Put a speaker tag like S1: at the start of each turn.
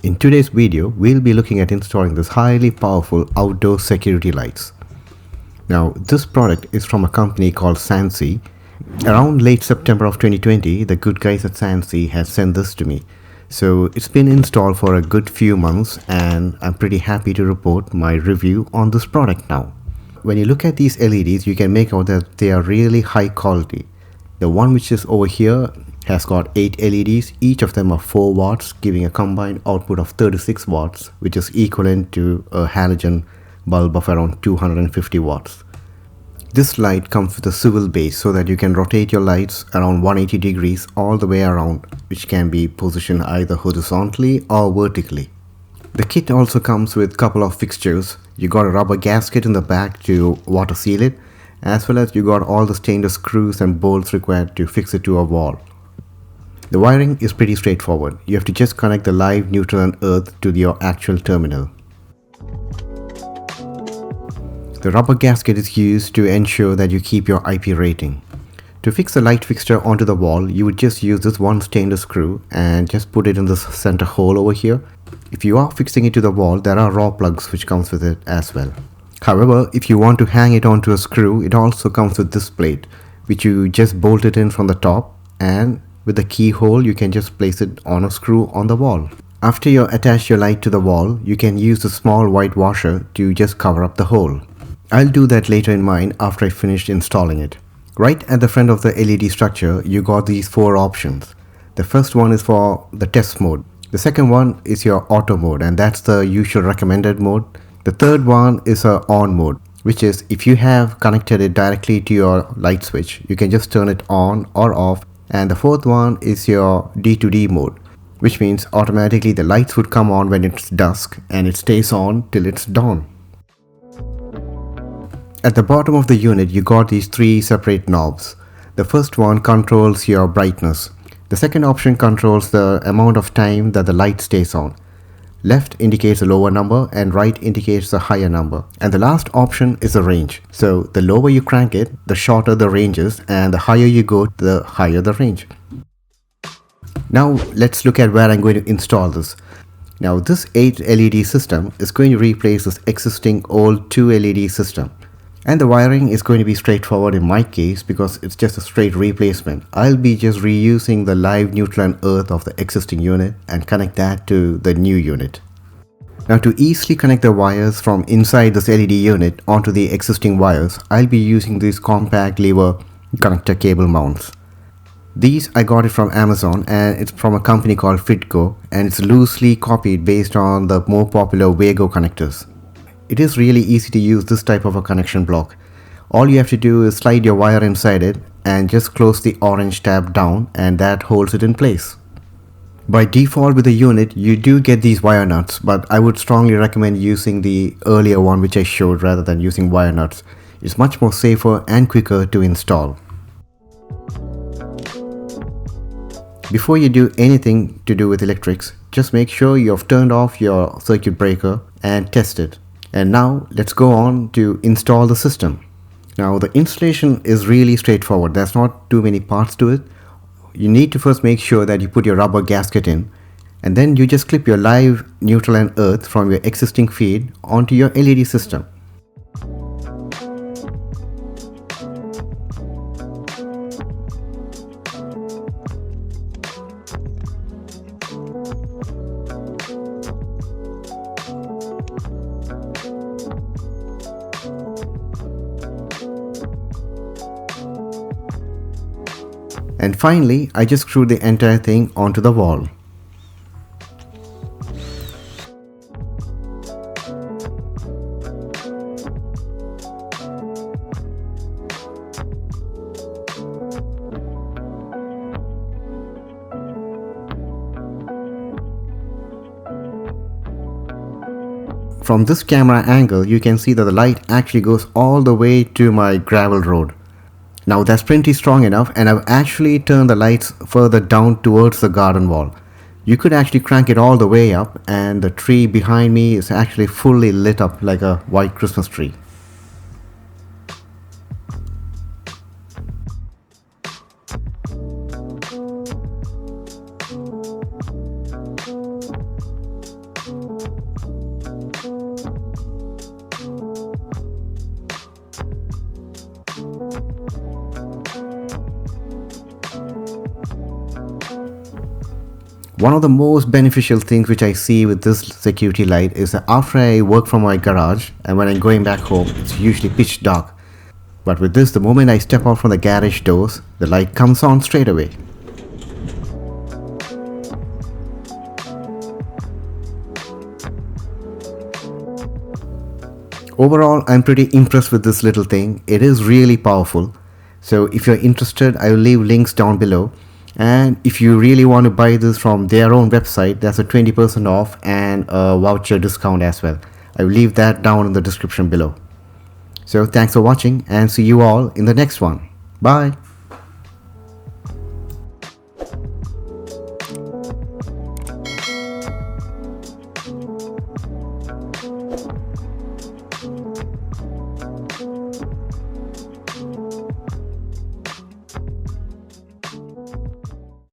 S1: In today's video, we'll be looking at installing this highly powerful outdoor security lights. Now, this product is from a company called SANSI. Around late September of 2020, the good guys at SANSI have sent this to me. So it's been installed for a good few months and I'm pretty happy to report my review on this product now. When you look at these LEDs, you can make out that they are really high quality. The one which is over here has got 8 LEDs, each of them are 4 watts, giving a combined output of 36 watts, which is equivalent to a halogen bulb of around 250 watts. This light comes with a swivel base so that you can rotate your lights around 180 degrees all the way around, which can be positioned either horizontally or vertically. The kit also comes with a couple of fixtures. You got a rubber gasket in the back to water seal it, as well as you got all the stainless screws and bolts required to fix it to a wall. The wiring is pretty straightforward. You have to just connect the live, neutral and earth to your actual terminal. The rubber gasket is used to ensure that you keep your IP rating. To fix the light fixture onto the wall, you would just use this one stainless screw and just put it in this center hole over here. If you are fixing it to the wall, there are raw plugs which comes with it as well. However, if you want to hang it onto a screw, it also comes with this plate, which you just bolt it in from the top, and with the keyhole you can just place it on a screw on the wall. After you attach your light to the wall, you can use the small white washer to just cover up the hole. I'll do that later in mine after I finished installing it. Right at the front of the LED structure, you got these 4 options. The first one is for the test mode. The second one is your auto mode, and that's the usual recommended mode. The third one is a on mode, which is if you have connected it directly to your light switch, you can just turn it on or off. And the fourth one is your D2D mode, which means automatically the lights would come on when it's dusk and it stays on till it's dawn. At the bottom of the unit, you got these 3 separate knobs. The first one controls your brightness. The second option controls the amount of time that the light stays on. Left indicates a lower number and right indicates a higher number. And the last option is the range. So the lower you crank it, the shorter the range is, and the higher you go, the higher the range. Now let's look at where I'm going to install this. Now this 8 LED system is going to replace this existing old 2 LED system. And the wiring is going to be straightforward in my case because it's just a straight replacement. I'll be just reusing the live, neutral and earth of the existing unit and connect that to the new unit. Now to easily connect the wires from inside this LED unit onto the existing wires, I'll be using these compact lever connector cable mounts. These I got it from Amazon and it's from a company called Fitco, and it's loosely copied based on the more popular Wago connectors. It is really easy to use this type of a connection block. All you have to do is slide your wire inside it and just close the orange tab down, and that holds it in place. By default with the unit, you do get these wire nuts, but I would strongly recommend using the earlier one which I showed rather than using wire nuts. It's much more safer and quicker to install. Before you do anything to do with electrics, just make sure you've turned off your circuit breaker and test it. And now let's go on to install the system. Now the installation is really straightforward. There's not too many parts to it. You need to first make sure that you put your rubber gasket in, and then you just clip your live, neutral and earth from your existing feed onto your LED system. And finally, I just screwed the entire thing onto the wall. From this camera angle, you can see that the light actually goes all the way to my gravel road. Now that's pretty strong enough, and I've actually turned the lights further down towards the garden wall. You could actually crank it all the way up, and the tree behind me is actually fully lit up like a white Christmas tree. One of the most beneficial things which I see with this security light is that after I work from my garage and when I'm going back home, it's usually pitch dark. But with this, the moment I step out from the garage doors, the light comes on straight away. Overall, I'm pretty impressed with this little thing. It is really powerful. So if you're interested, I will leave links down below. And if you really want to buy this from their own website, there's a 20% off and a voucher discount as well. I will leave that down in the description below. So thanks for watching and see you all in the next one. Bye.